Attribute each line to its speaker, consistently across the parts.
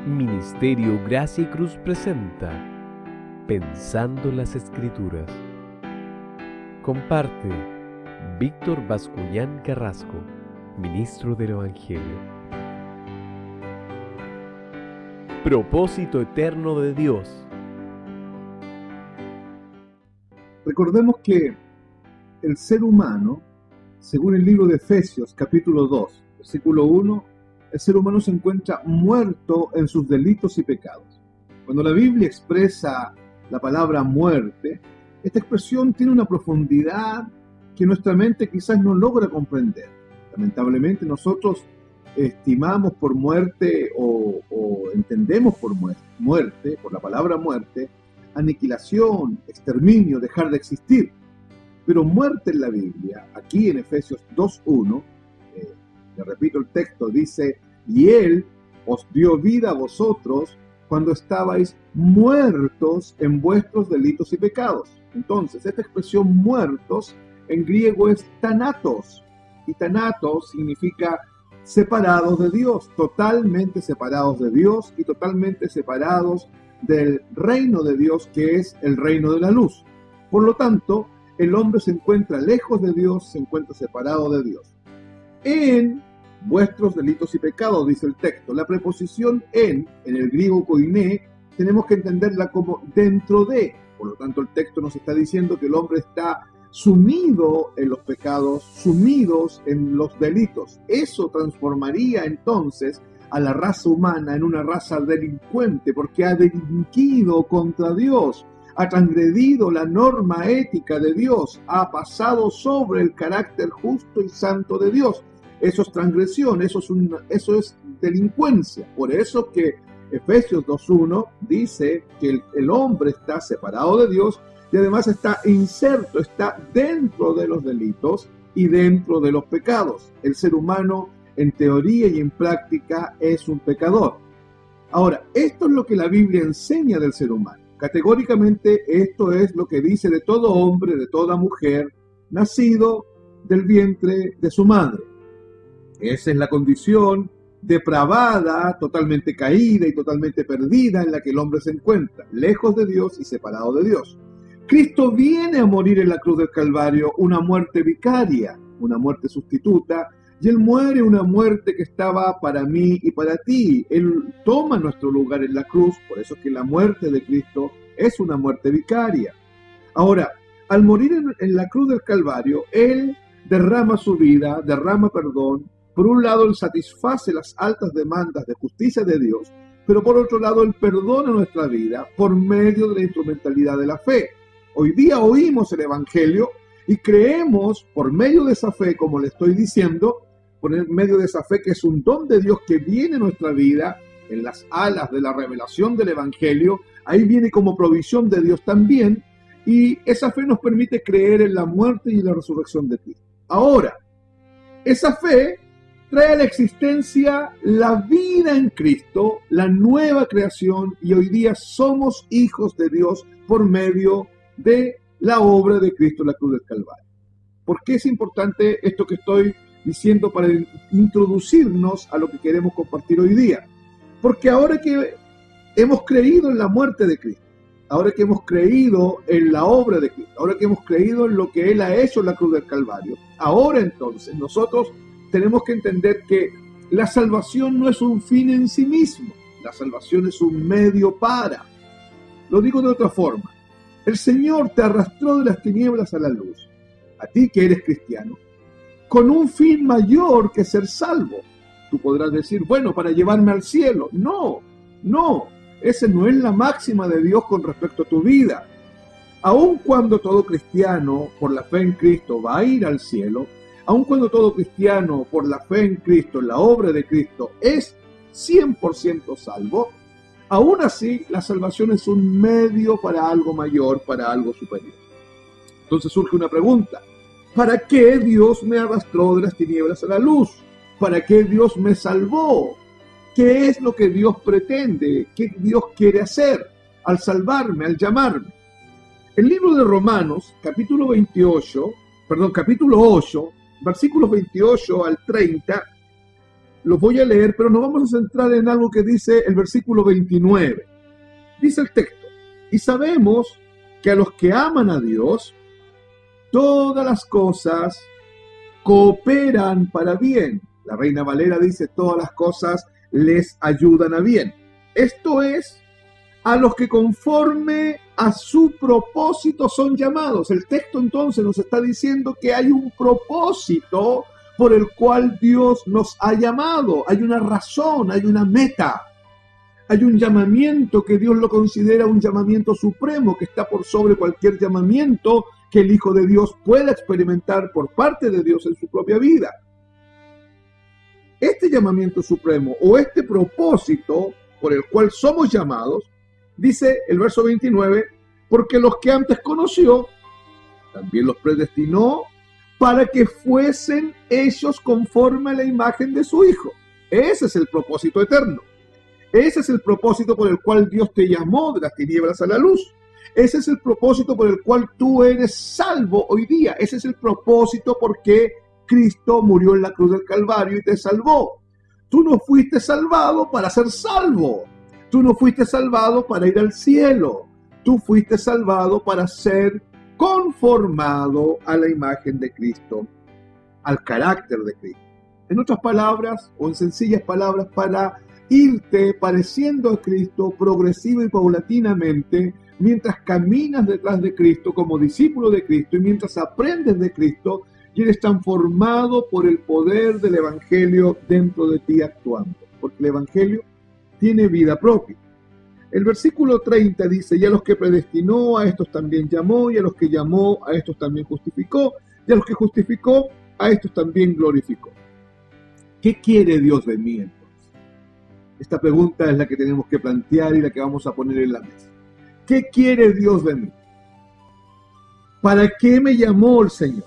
Speaker 1: Ministerio Gracia y Cruz presenta Pensando las Escrituras. Comparte Víctor Bascuñán Carrasco, ministro del Evangelio. Propósito eterno de Dios.
Speaker 2: Recordemos que el ser humano, según el libro de Efesios, capítulo 2, versículo 1, el ser humano se encuentra muerto en sus delitos y pecados. Cuando la Biblia expresa la palabra muerte, esta expresión tiene una profundidad que nuestra mente quizás no logra comprender. Lamentablemente nosotros estimamos por muerte o entendemos por muerte, por la palabra muerte, aniquilación, exterminio, dejar de existir. Pero muerte en la Biblia, aquí en Efesios 2.1, le repito el texto, dice: y Él os dio vida a vosotros cuando estabais muertos en vuestros delitos y pecados. Entonces, esta expresión muertos en griego es thanatos, y thanatos significa separados de Dios, totalmente separados de Dios y totalmente separados del reino de Dios, que es el reino de la luz. Por lo tanto, el hombre se encuentra lejos de Dios, se encuentra separado de Dios. En vuestros delitos y pecados, dice el texto. La preposición en el griego koiné, tenemos que entenderla como dentro de. Por lo tanto, el texto nos está diciendo que el hombre está sumido en los pecados, sumidos en los delitos. Eso transformaría entonces a la raza humana en una raza delincuente, porque ha delinquido contra Dios, ha transgredido la norma ética de Dios, ha pasado sobre el carácter justo y santo de Dios. Eso es transgresión, eso es delincuencia. Por eso que Efesios 2.1 dice que el hombre está separado de Dios y además está inserto, está dentro de los delitos y dentro de los pecados. El ser humano, en teoría y en práctica, es un pecador. Ahora, esto es lo que la Biblia enseña del ser humano. Categóricamente, esto es lo que dice de todo hombre, de toda mujer, nacido del vientre de su madre. Esa es la condición depravada, totalmente caída y totalmente perdida en la que el hombre se encuentra, lejos de Dios y separado de Dios. Cristo viene a morir en la cruz del Calvario, una muerte vicaria, una muerte sustituta, y Él muere una muerte que estaba para mí y para ti. Él toma nuestro lugar en la cruz, por eso es que la muerte de Cristo es una muerte vicaria. Ahora, al morir en la cruz del Calvario, Él derrama su vida, derrama perdón. Por un lado, Él satisface las altas demandas de justicia de Dios, pero por otro lado, Él perdona nuestra vida por medio de la instrumentalidad de la fe. Hoy día oímos el Evangelio y creemos por medio de esa fe, como le estoy diciendo, por medio de esa fe que es un don de Dios que viene a nuestra vida en las alas de la revelación del Evangelio. Ahí viene como provisión de Dios también, y esa fe nos permite creer en la muerte y la resurrección de Cristo. Ahora, esa fe trae a la existencia la vida en Cristo, la nueva creación, y hoy día somos hijos de Dios por medio de la obra de Cristo en la cruz del Calvario. ¿Por qué es importante esto que estoy diciendo para introducirnos a lo que queremos compartir hoy día? Porque ahora que hemos creído en la muerte de Cristo, ahora que hemos creído en la obra de Cristo, ahora que hemos creído en lo que Él ha hecho en la cruz del Calvario, ahora entonces nosotros tenemos que entender que la salvación no es un fin en sí mismo, la salvación es un medio para. Lo digo de otra forma, el Señor te arrastró de las tinieblas a la luz, a ti que eres cristiano, con un fin mayor que ser salvo. Tú podrás decir, bueno, para llevarme al cielo. No, esa no es la máxima de Dios con respecto a tu vida. Aun cuando todo cristiano, por la fe en Cristo, va a ir al cielo, aun cuando todo cristiano, por la fe en Cristo, en la obra de Cristo, es 100% salvo, aún así la salvación es un medio para algo mayor, para algo superior. Entonces surge una pregunta: ¿para qué Dios me arrastró de las tinieblas a la luz? ¿Para qué Dios me salvó? ¿Qué es lo que Dios pretende? ¿Qué Dios quiere hacer al salvarme, al llamarme? El libro de Romanos, capítulo 8, versículos 28 al 30, los voy a leer, pero nos vamos a centrar en algo que dice el versículo 29. Dice el texto: y sabemos que a los que aman a Dios, todas las cosas cooperan para bien. La Reina Valera dice: todas las cosas les ayudan a bien. Esto es, a los que conforme a su propósito son llamados. El texto entonces nos está diciendo que hay un propósito por el cual Dios nos ha llamado. Hay una razón, hay una meta. Hay un llamamiento que Dios lo considera un llamamiento supremo, que está por sobre cualquier llamamiento que el Hijo de Dios pueda experimentar por parte de Dios en su propia vida. Este llamamiento supremo o este propósito por el cual somos llamados, dice el verso 29, porque los que antes conoció, también los predestinó para que fuesen ellos conforme a la imagen de su Hijo. Ese es el propósito eterno. Ese es el propósito por el cual Dios te llamó de las tinieblas a la luz. Ese es el propósito por el cual tú eres salvo hoy día. Ese es el propósito por qué Cristo murió en la cruz del Calvario y te salvó. Tú no fuiste salvado para ser salvo. Tú no fuiste salvado para ir al cielo. Tú fuiste salvado para ser conformado a la imagen de Cristo, al carácter de Cristo. En otras palabras, o en sencillas palabras, para irte pareciendo a Cristo progresiva y paulatinamente, mientras caminas detrás de Cristo como discípulo de Cristo y mientras aprendes de Cristo y eres transformado por el poder del Evangelio dentro de ti actuando. Porque el Evangelio tiene vida propia. El versículo 30 dice: y a los que predestinó, a estos también llamó, y a los que llamó, a estos también justificó, y a los que justificó, a estos también glorificó. ¿Qué quiere Dios de mí entonces? Esta pregunta es la que tenemos que plantear y la que vamos a poner en la mesa. ¿Qué quiere Dios de mí? ¿Para qué me llamó el Señor?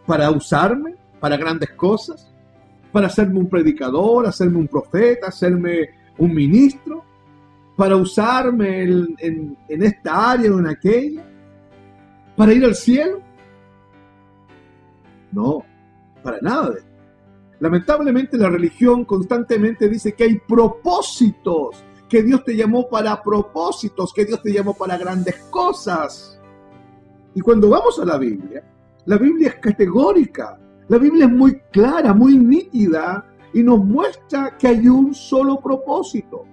Speaker 2: ¿Para usarme? ¿Para grandes cosas? ¿Para hacerme un predicador, hacerme un profeta, hacerme un ministro? ¿Para usarme en esta área o en aquella? ¿Para ir al cielo? No, para nada de eso. Lamentablemente la religión constantemente dice que hay propósitos, que Dios te llamó para propósitos, que Dios te llamó para grandes cosas. Y cuando vamos a la Biblia es categórica, la Biblia es muy clara, muy nítida y nos muestra que hay un solo propósito.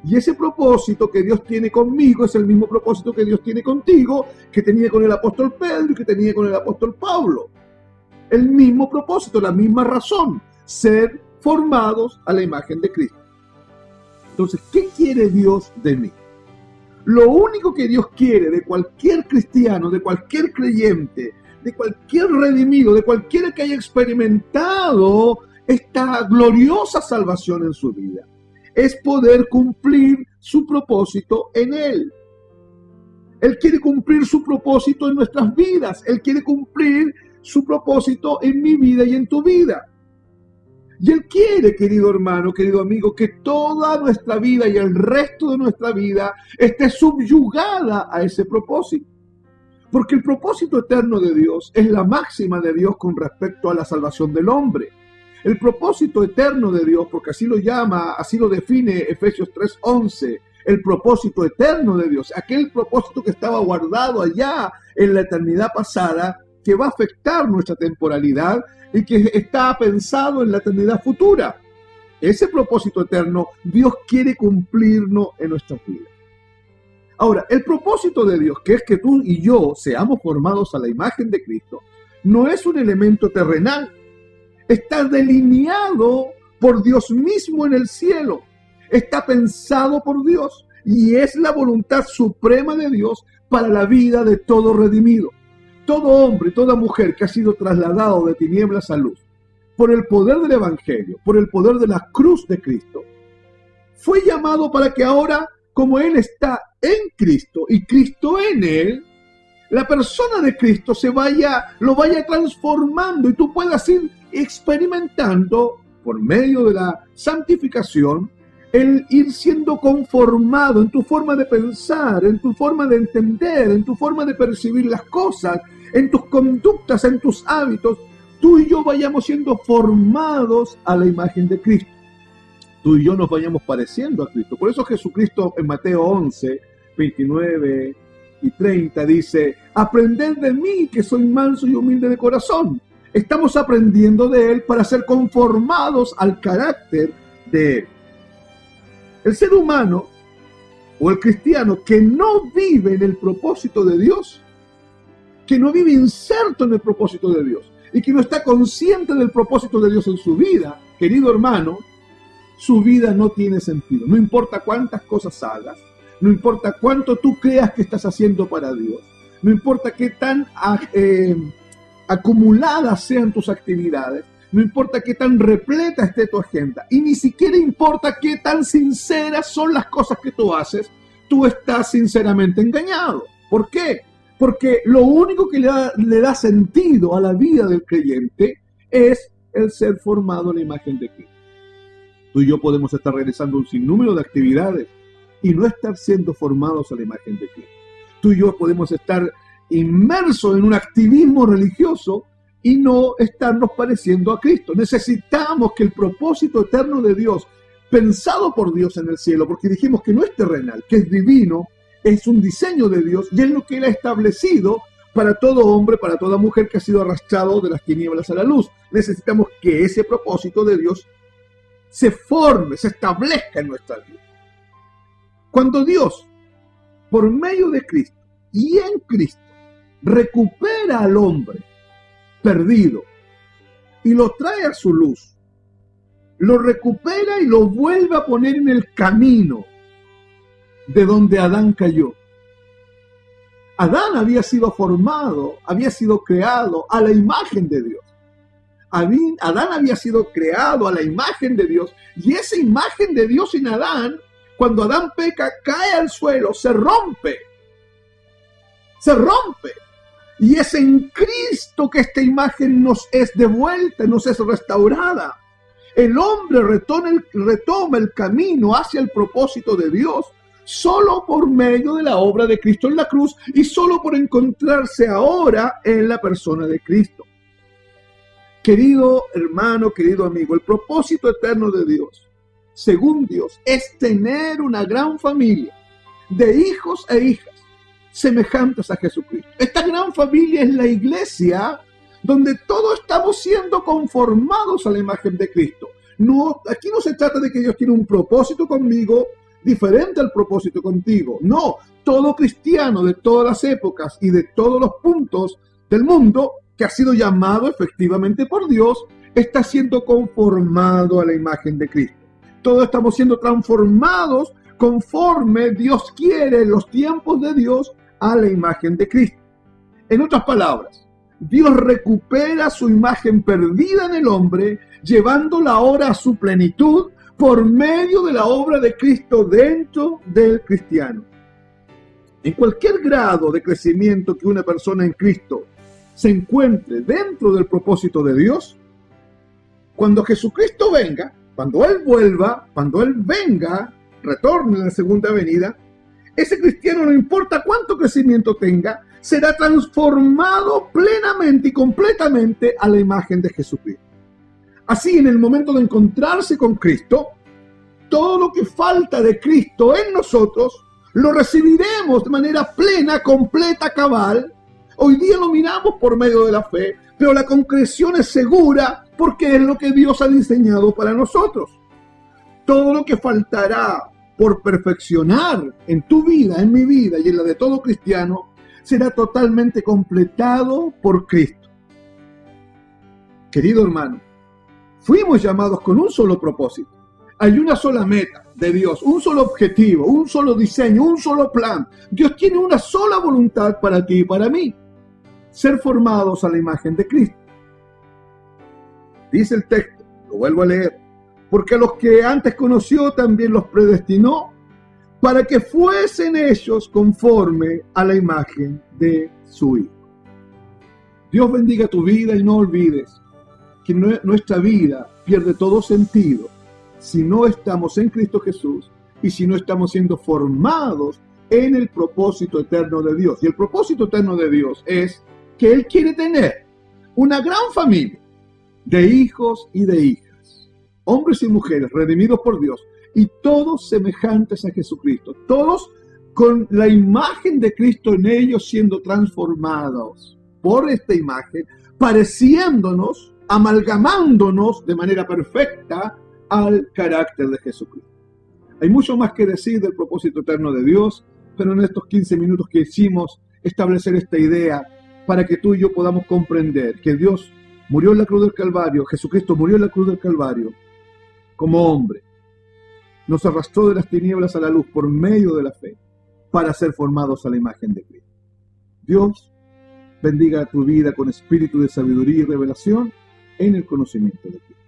Speaker 2: Y ese propósito que Dios tiene conmigo es el mismo propósito que Dios tiene contigo, que tenía con el apóstol Pedro y que tenía con el apóstol Pablo. El mismo propósito, la misma razón, ser formados a la imagen de Cristo. Entonces, ¿qué quiere Dios de mí? Lo único que Dios quiere de cualquier cristiano, de cualquier creyente, de cualquier redimido, de cualquiera que haya experimentado esta gloriosa salvación en su vida, es poder cumplir su propósito en Él. Él quiere cumplir su propósito en nuestras vidas. Él quiere cumplir su propósito en mi vida y en tu vida. Y Él quiere, querido hermano, querido amigo, que toda nuestra vida y el resto de nuestra vida esté subyugada a ese propósito. Porque el propósito eterno de Dios es la máxima de Dios con respecto a la salvación del hombre. El propósito eterno de Dios, porque así lo llama, así lo define Efesios 3:11, el propósito eterno de Dios, aquel propósito que estaba guardado allá en la eternidad pasada, que va a afectar nuestra temporalidad y que está pensado en la eternidad futura. Ese propósito eterno Dios quiere cumplirnos en nuestras vidas. Ahora, el propósito de Dios, que es que tú y yo seamos formados a la imagen de Cristo, no es un elemento terrenal. Está delineado por Dios mismo en el cielo. Está pensado por Dios y es la voluntad suprema de Dios para la vida de todo redimido. Todo hombre, toda mujer que ha sido trasladado de tinieblas a luz por el poder del Evangelio, por el poder de la cruz de Cristo, fue llamado para que ahora, como Él está en Cristo y Cristo en Él, la persona de Cristo lo vaya transformando y tú puedas ir experimentando por medio de la santificación el ir siendo conformado en tu forma de pensar, en tu forma de entender, en tu forma de percibir las cosas, en tus conductas, en tus hábitos, tú y yo vayamos siendo formados a la imagen de Cristo. Tú y yo nos vayamos pareciendo a Cristo. Por eso Jesucristo en Mateo 11, 29 y 30 dice: aprended de mí, que soy manso y humilde de corazón. Estamos aprendiendo de Él para ser conformados al carácter de Él. El ser humano o el cristiano que no vive en el propósito de Dios, que no vive inserto en el propósito de Dios y que no está consciente del propósito de Dios en su vida, querido hermano, su vida no tiene sentido. No importa cuántas cosas hagas, no importa cuánto tú creas que estás haciendo para Dios, no importa qué tan acumuladas sean tus actividades, no importa qué tan repleta esté tu agenda, y ni siquiera importa qué tan sinceras son las cosas que tú haces, tú estás sinceramente engañado. ¿Por qué? Porque lo único que le da sentido a la vida del creyente es el ser formado en la imagen de Cristo. Tú y yo podemos estar realizando un sinnúmero de actividades y no estar siendo formados a la imagen de Cristo. Tú y yo podemos estar inmersos en un activismo religioso y no estarnos pareciendo a Cristo. Necesitamos que el propósito eterno de Dios, pensado por Dios en el cielo, porque dijimos que no es terrenal, que es divino, es un diseño de Dios y es lo que Él ha establecido para todo hombre, para toda mujer que ha sido arrastrado de las tinieblas a la luz. Necesitamos que ese propósito de Dios se forme, se establezca en nuestra vida. Cuando Dios, por medio de Cristo y en Cristo, recupera al hombre perdido y lo trae a su luz, lo recupera y lo vuelve a poner en el camino de donde Adán cayó. Adán había sido formado, había sido creado a la imagen de Dios. Adán había sido creado a la imagen de Dios, y esa imagen de Dios en Adán, cuando Adán peca, cae al suelo, se rompe. Y es en Cristo que esta imagen nos es devuelta, nos es restaurada. El hombre retoma el camino hacia el propósito de Dios solo por medio de la obra de Cristo en la cruz y solo por encontrarse ahora en la persona de Cristo. Querido hermano, querido amigo, el propósito eterno de Dios, según Dios, es tener una gran familia de hijos e hijas semejantes a Jesucristo. Esta gran familia es la iglesia, donde todos estamos siendo conformados a la imagen de Cristo. No, aquí no se trata de que Dios tiene un propósito conmigo diferente al propósito contigo. No, todo cristiano de todas las épocas y de todos los puntos del mundo que ha sido llamado efectivamente por Dios, está siendo conformado a la imagen de Cristo. Todos estamos siendo transformados conforme Dios quiere en los tiempos de Dios a la imagen de Cristo. En otras palabras, Dios recupera su imagen perdida en el hombre, llevándola ahora a su plenitud por medio de la obra de Cristo dentro del cristiano. En cualquier grado de crecimiento que una persona en Cristo se encuentre dentro del propósito de Dios, cuando Jesucristo venga, cuando Él vuelva, cuando Él venga, retorne en la segunda venida, ese cristiano, no importa cuánto crecimiento tenga, será transformado plenamente y completamente a la imagen de Jesucristo. Así, en el momento de encontrarse con Cristo, todo lo que falta de Cristo en nosotros, lo recibiremos de manera plena, completa, cabal. Hoy día lo miramos por medio de la fe, pero la concreción es segura porque es lo que Dios ha diseñado para nosotros. Todo lo que faltará por perfeccionar en tu vida, en mi vida y en la de todo cristiano, será totalmente completado por Cristo. Querido hermano, fuimos llamados con un solo propósito. Hay una sola meta de Dios, un solo objetivo, un solo diseño, un solo plan. Dios tiene una sola voluntad para ti y para mí: ser formados a la imagen de Cristo. Dice el texto, lo vuelvo a leer: porque a los que antes conoció también los predestinó para que fuesen ellos conforme a la imagen de su Hijo. Dios bendiga tu vida y no olvides que nuestra vida pierde todo sentido si no estamos en Cristo Jesús y si no estamos siendo formados en el propósito eterno de Dios. Y el propósito eterno de Dios es que Él quiere tener una gran familia de hijos y de hijas, hombres y mujeres redimidos por Dios, y todos semejantes a Jesucristo, todos con la imagen de Cristo en ellos siendo transformados por esta imagen, pareciéndonos, amalgamándonos de manera perfecta al carácter de Jesucristo. Hay mucho más que decir del propósito eterno de Dios, pero en estos 15 minutos que hicimos, establecer esta idea para que tú y yo podamos comprender que Dios murió en la cruz del Calvario, Jesucristo murió en la cruz del Calvario como hombre, nos arrastró de las tinieblas a la luz por medio de la fe para ser formados a la imagen de Cristo. Dios bendiga tu vida con espíritu de sabiduría y revelación en el conocimiento de Cristo.